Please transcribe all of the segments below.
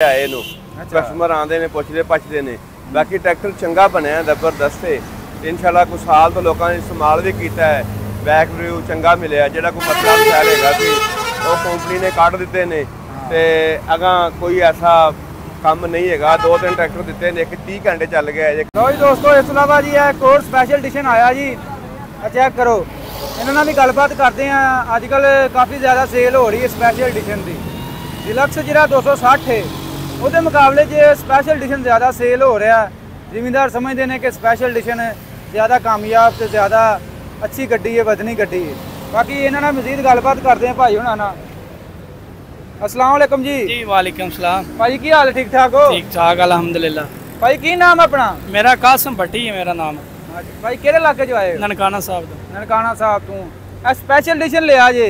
ਆਏ ਨੂੰ ਕਸਟਮਰ ਆਉਂਦੇ ਨੇ ਪੁੱਛਦੇ ਪਛਦੇ ਨੇ। ਬਾਕੀ ਟਰੈਕਟਰ ਚੰਗਾ ਬਣਿਆ ਜ਼ਬਰਦਸਤ ਹੈ। ਇਨਸ਼ਾਅੱਲਾ ਕੁਝ ਸਾਲ ਤੋਂ ਲੋਕਾਂ ਨੇ ਇਸਤੇਮਾਲ ਵੀ ਕੀਤਾ ਹੈ। ਬੈਕ ਰਿਵਿਊ ਚੰਗਾ ਮਿਲਿਆ। ਜਿਹੜਾ ਕੋਈ ਮਸਲਾ ਮਸਾਇਲ ਹੈਗਾ ਸੀ ਉਹ ਕੰਪਨੀ ਨੇ ਕੱਢ ਦਿੱਤੇ ਨੇ ਤੇ ਅਗਾਂ ਕੋਈ ਐਸਾ ਕੰਮ ਨਹੀਂ ਹੈਗਾ। 2-3 ਟਰੈਕਟਰ ਦਿੱਤੇ ਨੇ, ਇੱਕ 30 ਘੰਟੇ ਚੱਲ ਗਿਆ ਜੀ। ਲੋ ਜੀ ਦੋਸਤੋ, ਇਸ ਤੋਂ ਇਲਾਵਾ ਜੀ ਇਹ ਕੋਰ ਸਪੈਸ਼ਲ ਐਡੀਸ਼ਨ ਆਇਆ ਜੀ। ਚੈੱਕ ਕਰੋ, ਇਹਨਾਂ ਨਾਲ ਵੀ ਗੱਲਬਾਤ ਕਰਦੇ ਆ। ਅੱਜ ਕੱਲ ਕਾਫੀ ਜ਼ਿਆਦਾ ਸੇਲ ਹੋ ਰਹੀ ਹੈ ਸਪੈਸ਼ਲ ਐਡੀਸ਼ਨ ਦੀ। ਡਿਲਕਸ ਜਿਹੜਾ 260 ਹੈ ਉਹਦੇ ਮੁਕਾਬਲੇ 'ਚ ਸਪੈਸ਼ਲ ਐਡੀਸ਼ਨ ਜ਼ਿਆਦਾ ਸੇਲ ਹੋ ਰਿਹਾ। ਜ਼ਿਮੀਂਦਾਰ ਸਮਝਦੇ ਨੇ ਕਿ ਸਪੈਸ਼ਲ ਐਡੀਸ਼ਨ ਜ਼ਿਆਦਾ ਕਾਮਯਾਬ ਤੇ ਜ਼ਿਆਦਾ ਅੱਛੀ ਗੱਡੀ ਹੈ, ਵਧਣੀ ਗੱਡੀ ਹੈ। ਬਾਕੀ ਇਹਨਾਂ ਨਾਲ ਮਜ਼ੀਦ ਗੱਲਬਾਤ ਕਰਦੇ ਆ ਭਾਈ ਹੁਣਾਂ ਨਾਲ। अस्सलाम वालेकुम जी। जी वालेकुम सलाम। भाई की हाल, ठीक ठाक हो? ठीक ठाक अल्हम्दुलिल्लाह। भाई की नाम अपना? मेरा कासम भट्टी है मेरा नाम। भाई केड़े इलाके जो आए? ननकाना साहब तो। ननकाना साहब तू स्पेशल एडिशन लिया जे,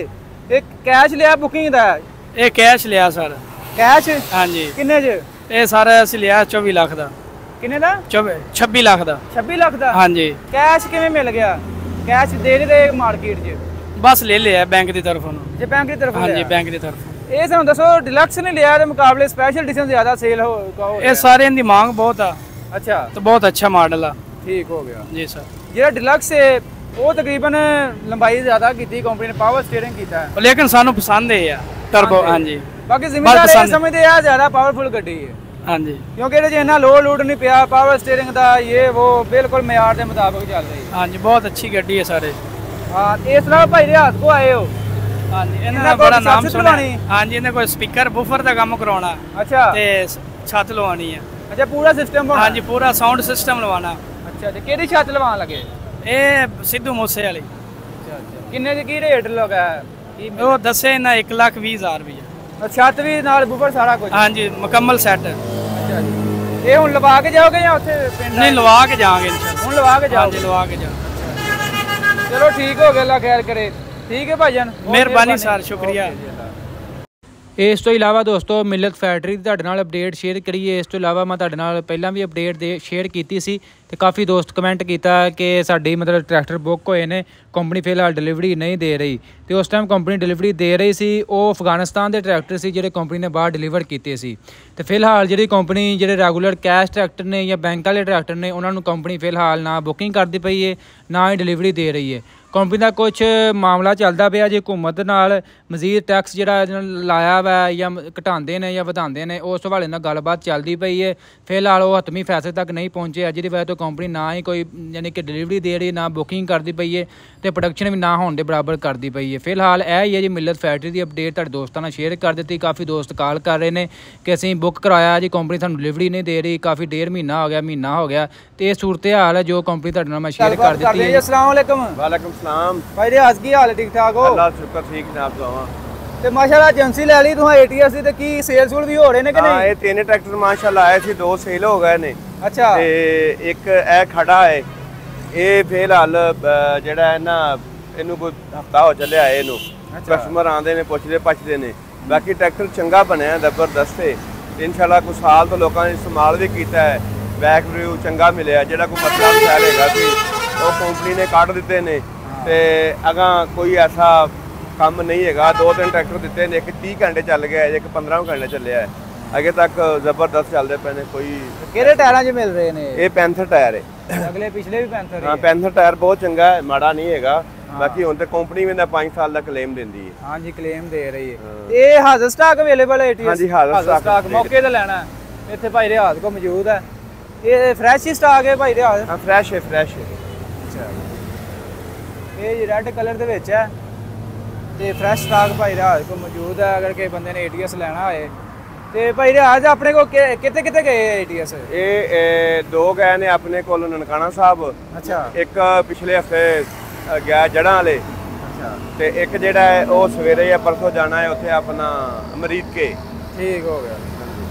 एक कैश लिया बुकिंग दा? ये कैश लिया सर। कैश? हाँ जी। किन्ने ज? ये सर असि लिया 24 लाख दा। किन्ने दा? 26 लाख दा। 26 लाख दा? हाँ जी। कैश किवें मिल गया? कैश दे दे मार्केट च? बस ले लिया बैंक की तरफ। जे बैंक की तरफ? हाँ जी बैंक की तरफ। ਇਹ ਸਾਨੂੰ ਦੱਸੋ, ਡਿਲਕਸ ਨੇ ਲਿਆ ਦੇ ਮੁਕਾਬਲੇ ਸਪੈਸ਼ਲ ਐਡੀਸ਼ਨ ਜ਼ਿਆਦਾ ਸੇਲ ਹੋ ਇਹ ਸਾਰਿਆਂ ਦੀ ਮੰਗ ਬਹੁਤ ਆ। ਅੱਛਾ, ਤੇ ਬਹੁਤ ਅੱਛਾ ਮਾਡਲ ਆ। ਠੀਕ ਹੋ ਗਿਆ ਜੀ ਸਰ। ਜਿਹੜਾ ਡਿਲਕਸ ਹੈ ਉਹ ਤਕਰੀਬਨ ਲੰਬਾਈ ਜ਼ਿਆਦਾ ਕੀਤੀ ਕੰਪਨੀ ਨੇ, ਪਾਵਰ ਸਟੀਅਰਿੰਗ ਕੀਤਾ ਹੈ, ਲੇਕਿਨ ਸਾਨੂੰ ਪਸੰਦ ਹੈ ਆ ਟਰਬੋ। ਹਾਂ ਜੀ। ਬਾਕੀ ਜ਼ਿਮੀਂਦਾਰ ਇਹ ਸਮਝਦੇ ਆ ਜ਼ਿਆਦਾ ਪਾਵਰਫੁਲ ਗੱਡੀ ਹੈ। ਹਾਂ ਜੀ। ਕਿਉਂਕਿ ਇਹਦੇ 'ਚ ਇੰਨਾ ਲੋਡ ਨਹੀਂ ਪਿਆ, ਪਾਵਰ ਸਟੀਅਰਿੰਗ ਦਾ ਇਹ ਉਹ ਬਿਲਕੁਲ ਮਿਆਰ ਦੇ ਮੁਤਾਬਕ ਚੱਲ ਰਹੀ ਹੈ। ਹਾਂ ਜੀ, ਬਹੁਤ ਅੱਛੀ ਗੱਡੀ ਹੈ ਸਾਰੇ। ਹਾਂ, ਇਸ ਤਰ੍ਹਾਂ ਭਾਈ ਰਿਆਜ਼ ਕੋ ਆਏ ਹੋ? हाँ जी, इन्होंने बड़ा नाम सुना। हाँ जी, इन्हें कोई स्पीकर बुफर का काम करवाना। अच्छा। ते छत लवानी है। अच्छा, पूरा सिस्टम? हाँ जी, पूरा साउंड सिस्टम लवाना। अच्छा, ते केड़ी छत लवान लगे? ये सिद्धू मूसे वाली। अच्छा अच्छा। किन्ने दी की रेट लगा है? वो दसे ना 1,20,000 रुपया। छत भी नाल बुफर सारा कुछ? हाँ जी, मुकम्मल सेट। अच्छा जी। ये हुन लवा के जाओगे या उत्थे पिंड? नहीं, लवा के जाएंगे इंशाल्लाह। हुन लवा के जाओगे? हाँ जी, लवा के जाओ। चलो ठीक हो गया, अल्लाह खैर करे। ठीक है भाईजान, ਮਿਹਰਬਾਨੀ ਸਰ, ਸ਼ੁਕਰੀਆ। ਇਸ ਤੋਂ ਇਲਾਵਾ ਦੋਸਤੋ ਮਿਲਕ ਫੈਕਟਰੀ ਦੀ ਤੁਹਾਡੇ ਨਾਲ ਅਪਡੇਟ ਸ਼ੇਅਰ ਕਰੀਏ। ਇਸ ਤੋਂ ਇਲਾਵਾ ਮੈਂ ਤੁਹਾਡੇ ਨਾਲ ਪਹਿਲਾਂ ਵੀ ਅਪਡੇਟ ਸ਼ੇਅਰ ਕੀਤੀ ਸੀ ਤੇ ਕਾਫੀ ਦੋਸਤ ਕਮੈਂਟ ਕੀਤਾ ਕਿ ਸਾਡੀ ਮਤਲਬ ਟਰੈਕਟਰ ਬੁੱਕ ਹੋਏ ਨੇ, ਕੰਪਨੀ ਫਿਲਹਾਲ ਡਿਲੀਵਰੀ ਨਹੀਂ ਦੇ ਰਹੀ। ਤੇ ਉਸ ਟਾਈਮ ਕੰਪਨੀ ਡਿਲੀਵਰੀ ਦੇ ਰਹੀ ਸੀ, ਉਹ ਅਫਗਾਨਿਸਤਾਨ ਦੇ ਟਰੈਕਟਰ ਸੀ ਜਿਹੜੇ ਕੰਪਨੀ ਨੇ ਬਾਹਰ ਡਿਲੀਵਰ ਕੀਤੇ ਸੀ। ਤੇ ਫਿਲਹਾਲ ਜਿਹੜੀ ਕੰਪਨੀ ਜਿਹੜੇ ਰੈਗੂਲਰ ਕੈਸ਼ ਟਰੈਕਟਰ ਨੇ ਜਾਂ ਬੈਂਕ ਵਾਲੇ ਟਰੈਕਟਰ ਨੇ ਉਹਨਾਂ ਨੂੰ ਕੰਪਨੀ ਫਿਲਹਾਲ ਨਾ ਬੁਕਿੰਗ ਕਰਦੀ ਪਈ ਹੈ, ਨਾ ਹੀ ਡਿਲੀਵਰੀ ਦੇ ਰਹੀ ਹੈ। ਕੰਪਨੀ ਦਾ ਕੁਝ ਮਾਮਲਾ ਚੱਲਦਾ ਪਿਆ ਜੇ ਹੁਕੂਮਤ ਨਾਲ ਮਜ਼ੀਦ ਟੈਕਸ ਜਿਹੜਾ ਲਾਇਆ ਵਾ ਜਾਂ ਘਟਾਉਂਦੇ ਨੇ ਜਾਂ ਵਧਾਉਂਦੇ ਨੇ, ਉਸ ਹਵਾਲੇ ਨਾਲ ਗੱਲਬਾਤ ਚੱਲਦੀ ਪਈ ਹੈ। ਫਿਲਹਾਲ ਉਹ ਹਤਮੀ ਫੈਸਲੇ ਤੱਕ ਨਹੀਂ ਪਹੁੰਚੇ, ਜਿਹਦੀ ਵਜ੍ਹਾ ਤੋਂ ਕੰਪਨੀ ਨਾ ਹੀ ਕੋਈ ਯਾਨੀ ਕਿ ਡਿਲੀਵਰੀ ਦੇ ਰਹੀ, ਨਾ ਬੁਕਿੰਗ ਕਰਦੀ ਪਈ ਹੈ ਤੇ ਪ੍ਰੋਡਕਸ਼ਨ ਵੀ ਨਾ ਹੋਣ ਦੇ ਬਰਾਬਰ ਕਰਦੀ ਪਈ ਹੈ। ਫਿਲਹਾਲ ਇਹ ਹੀ ਹੈ ਜੀ ਮਿਲਤ ਫੈਕਟਰੀ ਦੀ ਅਪਡੇਟ ਤੁਹਾਡੇ ਦੋਸਤਾਂ ਨਾਲ ਸ਼ੇਅਰ ਕਰ ਦਿੱਤੀ। ਕਾਫੀ ਦੋਸਤ ਕਾਲ ਕਰ ਰਹੇ ਨੇ ਕਿ ਅਸੀਂ ਬੁੱਕ ਕਰਵਾਇਆ ਜੀ, ਕੰਪਨੀ ਸਾਨੂੰ ਡਿਲੀਵਰੀ ਨਹੀਂ ਦੇ ਰਹੀ, ਕਾਫੀ ਡੇਢ ਮਹੀਨਾ ਹੋ ਗਿਆ ਤੇ ਇਹ ਸੂਰਤ ਹਾਲ ਹੈ ਜੋ ਕੰਪਨੀ ਤੁਹਾਡੇ ਨਾਲ ਮੈਂ ਸ਼ੇਅਰ ਕਰ ਦਿੱਤੀ ਹੈ। अस्सलाम वालेकुम। वालेकुम सलाम। भाई रियाज की हाल, ठीक ठाक हो? अल्लाह शुक्र, ठीक जनाब दुआ। ਤੇ ਮਾਸ਼ਾਅੱਲਾ ਏਜੰਸੀ ਲੈ ਲਈ ਤੁਸੀਂ ATS ਦੀ, ਤੇ ਕੀ ਸੇਲ ਸੂਲ ਵੀ ਹੋ ਰਹੇ ਨੇ ਕਿ ਨਹੀਂ? ਹਾਂ, ਇਹ 3 ਟਰੈਕਟਰ ਮਾਸ਼ਾਅੱਲਾ ਆਏ ਸੀ, 2 ਸੇਲ ਹੋ ਗਏ ਨੇ। ਅੱਛਾ। ਤੇ ਇੱਕ ਇਹ ਖੜਾ ਹੈ, ਇਹ ਫਿਲਹਾਲ ਜਿਹੜਾ ਹੈ ਨਾ ਇਹਨੂੰ ਕੋਈ ਹਫਤਾ ਹੋ ਚੱਲਿਆ ਇਹਨੂੰ ਕਸਟਮਰ ਆਉਂਦੇ ਨੇ ਪੁੱਛਦੇ ਪਛਦੇ ਨੇ। ਬਾਕੀ ਟਰੈਕਟਰ ਚੰਗਾ ਬਣਿਆ ਜ਼ਬਰਦਸਤ ਹੈ। ਇਨਸ਼ਾਅੱਲਾ ਕੁਝ ਸਾਲ ਤੋਂ ਲੋਕਾਂ ਨੇ ਇਸਤੇਮਾਲ ਵੀ ਕੀਤਾ ਹੈ। ਬੈਕ ਰਿਵਿਊ ਚੰਗਾ ਮਿਲਿਆ। ਜਿਹੜਾ ਕੋਈ ਮਸਲਾ ਮਸਾਇਲ ਹੈਗਾ ਸੀ ਉਹ ਕੰਪਨੀ ਨੇ ਕੱਢ ਦਿੱਤੇ ਨੇ ਤੇ ਅਗਾਂ ਕੋਈ ਐਸਾ ਕੰਮ ਨਹੀਂ ਹੈਗਾ। 2-3 ਟਰੈਕਟਰ ਦਿੱਤੇ ਨੇ, ਇੱਕ 30 ਘੰਟੇ ਚੱਲ ਗਿਆ, ਇੱਕ 15 ਘੰਟੇ ਚੱਲਿਆ ਹੈ। ਅੱਗੇ ਤੱਕ ਜ਼ਬਰਦਸਤ ਚੱਲਦੇ ਪਏ ਨੇ। ਕੋਈ ਕਿਹੜੇ ਟਾਇਰਾਂ 'ਚ ਮਿਲ ਰਹੇ ਨੇ? ਇਹ ਪੈਂਥਰ ਟਾਇਰ ਹੈ। ਅਗਲੇ ਪਿਛਲੇ ਵੀ ਪੈਂਥਰ? ਹਾਂ, ਪੈਂਥਰ ਟਾਇਰ ਬਹੁਤ ਚੰਗਾ ਹੈ, ਮਾੜਾ ਨਹੀਂ ਹੈਗਾ। ਬਾਕੀ ਹੁਣ ਤੇ ਕੰਪਨੀ ਵੀ 5 ਸਾਲ ਦਾ ਕਲੇਮ ਦਿੰਦੀ ਹੈ। ਹਾਂਜੀ, ਕਲੇਮ ਦੇ ਰਹੀ ਹੈ। ਇਹ ਹਾਜ਼ਰ ਸਟਾਕ ਅਵੇਲੇਬਲ ਹੈ ATS? ਹਾਂਜੀ, ਹਾਜ਼ਰ ਸਟਾਕ ਮੌਕੇ ਤੇ ਲੈਣਾ ਇੱਥੇ ਭਾਈ ਰਿਆਜ਼ ਕੋ ਮੌਜੂਦ ਹੈ। ਇਹ ਫਰੈਸ਼ ਹੀ ਸਟਾਕ ਹੈ ਭਾਈ ਰਿਆਜ਼? ਹਾਂ, ਫਰੈਸ਼ ਹੈ, ਫਰੈਸ਼ ਹੈ। ਅੱਛਾ, ਇਹ ਰੈੱਡ ਕਲਰ ਦੇ ਵਿੱਚ ਹੈ ਤੇ ਫਰੈਸ਼ ਸਟਾਕ ਭਾਈ ਰਿਆਜ਼ ਕੋ ਮੌਜੂਦ ਹੈ। ਅਗਰ ਕਿਸੇ ਬੰਦੇ ਨੇ ATS ਲੈਣਾ ਹੋਏ ਤੇ ਭਾਈ ਰਿਆਜ਼ ਆਪਣੇ ਕੋ ਕਿੱਥੇ ਕਿੱਥੇ ਗਏ ATS? ਇਹ 2 ਗਏ ਨੇ ਆਪਣੇ ਕੋਲ ਨਨਕਾਣਾ ਸਾਹਿਬ। ਅੱਛਾ। ਇੱਕ ਪਿਛਲੇ ਹਫਤੇ ਗਿਆ ਜੜਾਂ ਵਾਲੇ। ਅੱਛਾ। ਤੇ ਇੱਕ ਜਿਹੜਾ ਹੈ ਉਹ ਸਵੇਰੇ ਜਾਂ ਪਰਸੋਂ ਜਾਣਾ ਹੈ ਉੱਥੇ ਆਪਣਾ ਅਮਰੀਕ ਕੇ। ਠੀਕ ਹੋ ਗਿਆ।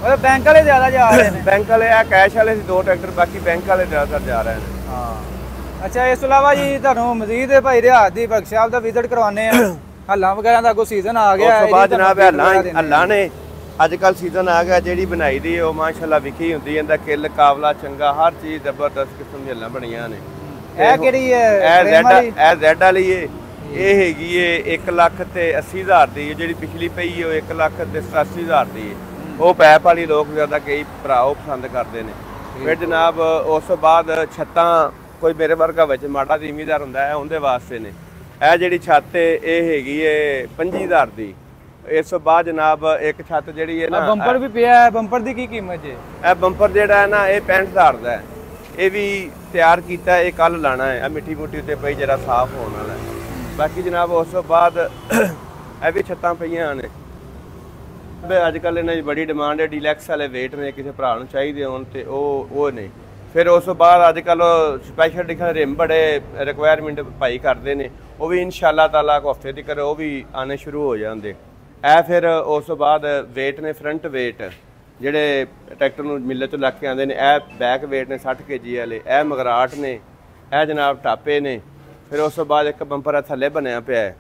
ਮਤਲਬ ਬੈਂਕ ਵਾਲੇ ਜ਼ਿਆਦਾ ਜਾ ਰਹੇ ਨੇ? ਬੈਂਕ ਵਾਲੇ ਆ, ਕੈਸ਼ ਵਾਲੇ ਸੀ 2 ਟਰੈਕਟਰ, ਬਾਕੀ ਬੈਂਕ ਵਾਲੇ ਜ਼ਿਆਦਾਤਰ ਜਾ ਰਹੇ ਨੇ। ਹਾਂ। ਅੱਛਾ, ਇਸ ਤੋਂ ਇਲਾਵਾ ਜੀ ਤੁਹਾਨੂੰ ਮਜ਼ੀਦ ਭਾਈ ਰਿਆਜ਼ ਦੀ ਵਰਕਸ਼ਾਪ ਦਾ ਵਿਜ਼ਿਟ ਕਰਵਾਉਂਦੇ ਆ। ਹੱਲਾਂ ਵਗੈਰਾ ਦਾ ਕੋਈ ਸੀਜ਼ਨ ਆ ਗਿਆ? ਉਸ ਤੋਂ ਬਾਅਦ ਜਨਾਬ ਹੱਲਾਂ ਨੇ ਅੱਜ ਕੱਲ ਸੀਜ਼ਨ ਆ ਗਿਆ, ਜਿਹੜੀ ਬਣਾਈ ਦੀ ਉਹ ਮਾਸ਼ਾਅੱਲਾ ਵਿਖੀ ਹੁੰਦੀ ਹੈ। ਇਹਦਾ ਕਿੱਲ ਕਾਬਲਾ ਚੰਗਾ, ਹਰ ਚੀਜ਼ ਜ਼ਬਰਦਸਤ ਕਿਸਮ ਦੀਆਂ ਹੱਲਾਂ ਬਣੀਆਂ ਨੇ। ਇਹ ਕਿਹੜੀ ਹੈ? ਇਹ ਰੈਡ ਵਾਲੀ ਹੈ। ਇਹ ਹੈਗੀ ਏ 1,80,000 ਦੀ। ਜਿਹੜੀ ਪਿਛਲੀ ਪਈ ਹੈ ਉਹ 1,80,000 ਦੀ ਹੈ। ਉਹ ਪੈਪ ਵਾਲੀ ਲੋਕ ਜ਼ਿਆਦਾ ਕਈ ਭਰਾ ਉਹ ਪਸੰਦ ਕਰਦੇ ਨੇ। ਫਿਰ ਜਨਾਬ ਉਸ ਤੋਂ ਬਾਅਦ ਛੱਤਾਂ ਕੋਈ ਮੇਰੇ ਵਰਗਾ ਵਿੱਚ ਮਾੜਾ ਜ਼ਿਮੀਦਾਰ ਹੁੰਦਾ ਹੈ ਉਹਦੇ ਵਾਸਤੇ ਨੇ। ਇਹ ਜਿਹੜੀ ਛੱਤ ਇਹ ਹੈਗੀ ਏ 25000 ਦੀ। ਇਸ ਤੋਂ ਬਾਅਦ ਜਨਾਬ ਇੱਕ ਛੱਤ ਜਿਹੜੀ ਹੈ ਨਾ ਬੰਪਰ ਵੀ ਪਿਆ ਹੈ। ਬੰਪਰ ਦੀ ਕੀ ਕੀਮਤ ਹੈ? ਇਹ ਬੰਪਰ ਜਿਹੜਾ ਹੈ ਨਾ ਇਹ 65000 ਦਾ ਹੈ। ਇਹ ਵੀ ਤਿਆਰ ਕੀਤਾ, ਇਹ ਕੱਲ ਲਾਣਾ ਹੈ। ਇਹ ਮਿੱਟੀ ਮੁੱਟੀ ਉੱਤੇ ਪਈ ਜਿਹੜਾ ਸਾਫ਼ ਹੋਣ ਵਾਲਾ ਹੈ। ਬਾਕੀ ਜਨਾਬ ਉਸ ਤੋਂ ਬਾਅਦ ਇਹ ਵੀ ਛੱਤਾਂ ਪਈਆਂ ਨੇ। ਅੱਜ ਕੱਲ੍ਹ ਇਹਨਾਂ ਦੀ ਬੜੀ ਡਿਮਾਂਡ ਹੈ, ਡੀਲੈਕਸ ਵਾਲੇ ਵੇਟ ਨੇ, ਕਿਸੇ ਭਰਾ ਨੂੰ ਚਾਹੀਦੇ ਹੋਣ ਤੇ ਉਹ ਨੇ। ਫਿਰ ਉਸ ਤੋਂ ਬਾਅਦ ਅੱਜ ਕੱਲ੍ਹ ਸਪੈਸ਼ਲ ਡਿਖਾ ਰਿਮ ਬੜੇ ਰਿਕੁਆਇਰਮੈਂਟ ਭਾਈ ਕਰਦੇ ਨੇ, ਉਹ ਵੀ ਇਨਸ਼ਾਅੱਲਾ ਤਾਲਾ ਹਫ਼ਤੇ ਤੱਕ ਉਹ ਵੀ ਆਉਣੇ ਸ਼ੁਰੂ ਹੋ ਜਾਂਦੇ। ਇਹ ਫਿਰ ਉਸ ਤੋਂ ਬਾਅਦ ਵੇਟ ਨੇ, ਫਰੰਟ ਵੇਟ ਜਿਹੜੇ ਟਰੈਕਟਰ ਨੂੰ ਮਿੱਲੇ ਤੋਂ ਲੱਗ ਕੇ ਆਉਂਦੇ ਨੇ। ਇਹ ਬੈਕ ਵੇਟ ਨੇ 60 kg ਵਾਲੇ। ਇਹ ਮਗਰਾਟ ਨੇ, ਇਹ ਜਨਾਬ ਟਾਪੇ ਨੇ। ਫਿਰ ਉਸ ਤੋਂ ਬਾਅਦ ਇੱਕ ਬੰਪਰ ਥੱਲੇ ਬਣਿਆ ਪਿਆ ਹੈ।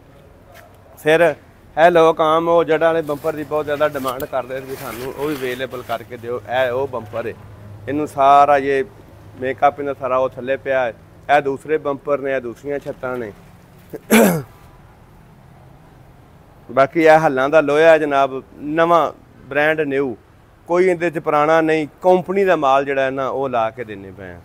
ਫਿਰ ਇਹ ਲੋਕ ਆਮ ਉਹ ਜੜ੍ਹਾਂ ਵਾਲੇ ਬੰਪਰ ਦੀ ਬਹੁਤ ਜ਼ਿਆਦਾ ਡਿਮਾਂਡ ਕਰਦੇ ਵੀ ਸਾਨੂੰ ਉਹ ਵੀ ਅਵੇਲੇਬਲ ਕਰਕੇ ਦਿਓ। ਇਹ ਉਹ ਬੰਪਰ ਹੈ, ਇਹਨੂੰ ਸਾਰਾ ਇਹ ਮੇਕਅਪ ਇਹਦਾ ਸਾਰਾ ਉਹ ਥੱਲੇ ਪਿਆ ਹੈ। ਇਹ ਦੂਸਰੇ ਬੰਪਰ ਨੇ, ਇਹ ਦੂਸਰੀਆਂ ਛੱਤਾਂ ਨੇ। ਬਾਕੀ ਇਹ ਹੱਲਾਂ ਦਾ ਲੋਹਾ ਜਨਾਬ, ਨਵਾਂ ਬ੍ਰਾਂਡ ਨਿਊ, ਕੋਈ ਇਹਦੇ 'ਚ ਪੁਰਾਣਾ ਨਹੀਂ, ਕੰਪਨੀ ਦਾ ਮਾਲ ਜਿਹੜਾ ਹੈ ਨਾ ਉਹ ਲਾ ਕੇ ਦਿੰਦੇ ਪਏ ਆ।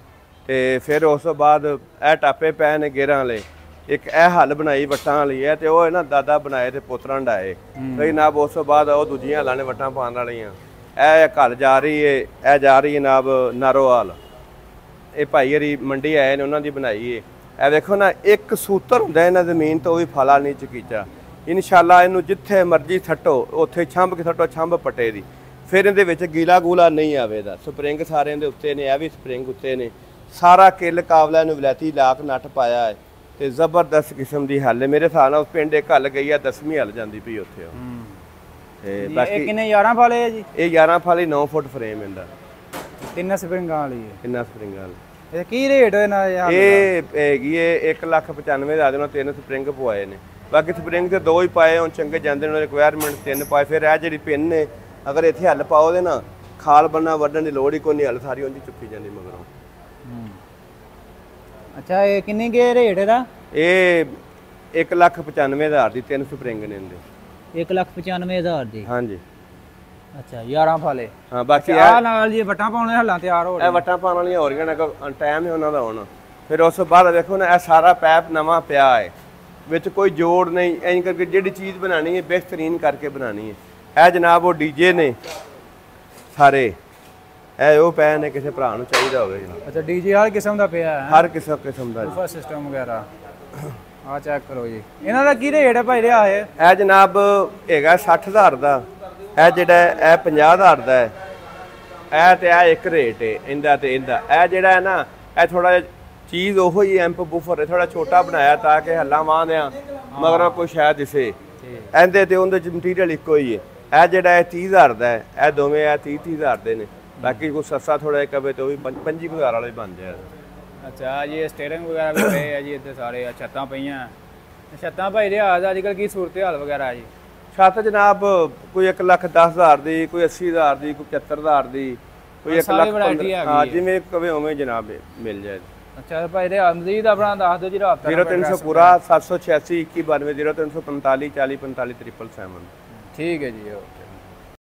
ਤੇ ਫਿਰ ਉਸ ਤੋਂ ਬਾਅਦ ਇਹ ਟਾਪੇ ਪਏ ਨੇ ਗੇਰਾਂ ਵਾਲੇ। ਇੱਕ ਇਹ ਹੱਲ ਬਣਾਈ ਵੱਟਾਂ ਵਾਲੀ ਹੈ, ਤੇ ਉਹ ਨਾ ਦਾਦਾ ਬਣਾਏ ਤੇ ਪੁੱਤਰਾਂ ਡਾਏ ਕਈ ਨਾਬ। ਉਸ ਤੋਂ ਬਾਅਦ ਉਹ ਦੂਜੀਆਂ ਹੱਲਾਂ ਨੇ ਵੱਟਾਂ ਪਾਉਣ ਵਾਲੀਆਂ। ਇਹ ਘੱਲ ਜਾ ਰਹੀ ਹੈ, ਇਹ ਜਾ ਰਹੀ ਹੈ ਨਾਬ ਨਾਰੋਵਾਲ। ਇਹ ਭਾਈ ਹਰੀ ਮੰਡੀ ਆਏ ਨੇ, ਉਹਨਾਂ ਦੀ ਬਣਾਈ ਹੈ। ਇਹ ਵੇਖੋ ਨਾ, ਇੱਕ ਸੂਤਰ ਹੁੰਦਾ ਇਹਨਾਂ ਜ਼ਮੀਨ ਤੋਂ, ਉਹ ਵੀ ਫਲਾ ਨਹੀਂ ਚਕੀਚਾ। ਇਨਸ਼ਾਅੱਲਾ ਇਹਨੂੰ ਜਿੱਥੇ ਮਰਜ਼ੀ ਥੱਟੋ, ਉੱਥੇ ਛੰਭ ਕੇ ਥੱਟੋ, ਛੰਭ ਪੱਟੇ ਦੀ। ਫਿਰ ਇਹਦੇ ਵਿੱਚ ਗੀਲਾ ਗੂਲਾ ਨਹੀਂ ਆਵੇਗਾ। ਸਪਰਿੰਗ ਸਾਰਿਆਂ ਦੇ ਉੱਤੇ ਨੇ, ਇਹ ਵੀ ਸਪਰਿੰਗ ਉੱਤੇ ਨੇ। ਸਾਰਾ ਕਿੱਲ ਕਾਬਲਾ ਨੂੰ ਵਲੈਤੀ ਲਾਕ ਨੱਟ ਪਾਇਆ ਹੈ ਤੇ ਜ਼ਬਰਦਸਤ ਕਿਸਮ ਦੀ ਹੱਲ ਹੈ। ਮੇਰੇ ਹਿਸਾਬ ਨਾਲ ਪਿੰਡ ਇੱਕ ਹੱਲ ਗਈ ਆ, 10ਵੀਂ ਹੱਲ ਜਾਂਦੀ ਪਈ ਉੱਥੇ। ਤੇ ਬਾਕੀ ਇਹ ਕਿੰਨੇ 11 ਫਾਲੇ ਹੈ ਜੀ? ਇਹ 11 ਫਾਲੇ 9 ਫੁੱਟ ਫਰੇਮ ਇਹਦਾ, 3 ਸਪਰਿੰਗਾਂ ਵਾਲੀ ਹੈ। 3 ਸਪਰਿੰਗਾਂ ਵਾਲੀ। ਇਹ ਕੀ ਰੇਟ ਹੈ ਨਾ? ਇਹ ਹੈਗੀ ਹੈ 1,95,000 ਦੇ ਨਾਲ 3 ਸਪਰਿੰਗ ਪਵਾਏ ਨੇ। ਬਾਕੀ ਸਪਰਿੰਗ ਤੇ 2 ਹੀ ਪਾਏ, ਹੁਣ ਚੰਗੇ ਜਾਂਦੇ ਨੇ। ਰਿਕੁਆਇਰਮੈਂਟ 3 ਪਾਏ। ਫਿਰ ਇਹ ਜਿਹੜੀ ਪਿੰਨ ਨੇ, ਅਗਰ ਇੱਥੇ ਹੱਲ ਪਾਓ ਦੇ ਨਾ, ਖਾਲ ਬੰਨਾ ਵੱਢਣ ਦੀ ਲੋੜ ਹੀ ਕੋਈ ਨਹੀਂ, ਹੱਲ ਸਾਰੀ ਉਂਝ ਚੁੱਕੀ ਜਾਂਦੀ ਮਗਰੋਂ। ਅੱਛਾ, ਇਹ ਕਿੰਨੀ ਗੇ ਰੇਟ ਇਹਦਾ? ਇਹ 1,95,000 ਦੀ 3 ਸਪਰਿੰਗ ਨੇ ਇਹਦੇ। 1,95,000 ਦੀ? ਹਾਂਜੀ। ਅੱਛਾ, 11 ਫਾਲੇ। ਹਾਂ, ਬਾਕੀ ਆਹ ਨਾਲ ਜੀ ਵੱਟਾਂ ਪਾਉਣੇ ਹੱਲਾਂ ਤਿਆਰ ਹੋ ਇਹ ਵੱਟਾਂ ਪਾਉਣ ਵਾਲੀਆਂ ਹੋ ਰਹੀਆਂ ਨੇ, ਟਾਈਮ ਹੈ ਉਹਨਾਂ ਦਾ ਹੁਣ। ਫਿਰ ਉਸ ਤੋਂ ਬਾਅਦ ਵੇਖੋ ਨਾ, ਇਹ ਸਾਰਾ ਪੈਪ ਨਵਾਂ ਪਿਆ ਹੈ, ਵਿੱਚ ਕੋਈ ਜੋੜ ਨਹੀਂ। ਐਂ ਕਰਕੇ ਜਿਹੜੀ ਚੀਜ਼ ਬਣਾਉਣੀ ਹੈ ਬਿਹਤਰੀਨ ਕਰਕੇ ਬਣਾਉਣੀ ਹੈ। ਇਹ ਜਨਾਬ ਉਹ ਡੀਜੇ ਨੇ ਸਾਰੇ, ਇਹ ਉਹ ਪੈ ਨੇ, ਕਿਸੇ ਭਰਾ ਨੂੰ ਚਾਹੀਦਾ ਹੋਵੇ। ਅੱਛਾ, ਡੀਜੇ ਹਰ ਕਿਸਮ ਦਾ ਪਿਆ ਹੈ? ਹਰ ਕਿਸਮ ਦਾ ਬੂਫਰ ਸਿਸਟਮ ਵਗੈਰਾ। ਆ ਚੈੱਕ ਕਰੋ ਜੀ, ਇਹਨਾਂ ਦਾ ਕੀ ਰੇਟ ਹੈ ਭਾਈ ਰਿਹਾ ਹੈ? ਇਹ ਜਨਾਬ ਹੈਗਾ 60,000 ਦਾ। ਇਹ ਜਿਹੜਾ ਇਹ 50,000 ਦਾ ਹੈ। ਇਹ ਤੇ ਇਹ ਇੱਕ ਰੇਟ ਹੈ ਇਹਦਾ ਤੇ ਇਹਦਾ। ਇਹ ਜਿਹੜਾ ਹੈ ਨਾ, ਇਹ ਥੋੜਾ ਜਿਹਾ ਚੀਜ਼ ਉਹੋ ਹੀ ਐਂਪ ਬੂਫਰ ਹੈ, ਥੋੜਾ ਛੋਟਾ ਬਣਾਇਆ ਤਾਂ ਕਿ ਹੱਲਾਂ ਮਾਰਦਿਆਂ ਮਗਰੋਂ ਕੋਈ ਸ਼ਾਇਦ ਦਿਸੇ। ਇਹਦੇ ਤੇ ਉਹਦੇ ਚ ਮਟੀਰੀਅਲ ਇੱਕੋ ਹੀ ਹੈ। ਇਹ ਜਿਹੜਾ ਇਹ 30,000 ਦਾ ਹੈ। ਇਹ ਦੋਵੇਂ ਇਹ 30,000 ਦੇ ਨੇ। ਬਾਕੀ ਕੋਈ ਸਸਤਾ ਥੋੜਾ ਜਿਹਾ ਕਵੇ ਤੇ ਉਹ ਵੀ 25,000 ਵਾਲੇ ਬਣ ਜਾਏ। ਅੱਛਾ ਜੀ, ਸਟੀਅਰਿੰਗ ਵਗੈਰਾ ਵੀ ਪਏ ਆ ਜੀ ਇੱਥੇ ਸਾਰੇ। ਛੱਤਾਂ ਪਈਆਂ। ਛੱਤਾਂ ਭਾਈ ਰਿਹਾ ਅੱਜ ਕੱਲ੍ਹ ਕੀ ਸੂਰਤ ਹਾਲ ਵਗੈਰਾ ਜੀ? ਛੱਤ ਜਨਾਬ ਕੋਈ 1,10,000 ਦੀ, ਕੋਈ 80,000 ਦੀ, ਕੋਈ 75,000 ਦੀ, ਕੋਈ 1,00,000। ਹਾਂ, ਜਿਵੇਂ ਕਵੇ ਉਵੇਂ ਜਨਾਬ ਮਿਲ ਜਾਏ। ਅੱਛਾ ਭਾਈ ਰਿਹਾ ਮਜ਼ੀਦ ਆਪਣਾ ਦੱਸ ਦਿਓ ਜੀ। ਰਾਬਤਾ 0300 ਪੂਰਾ 786 2192 0345 40 45 777। ਠੀਕ ਹੈ ਜੀ।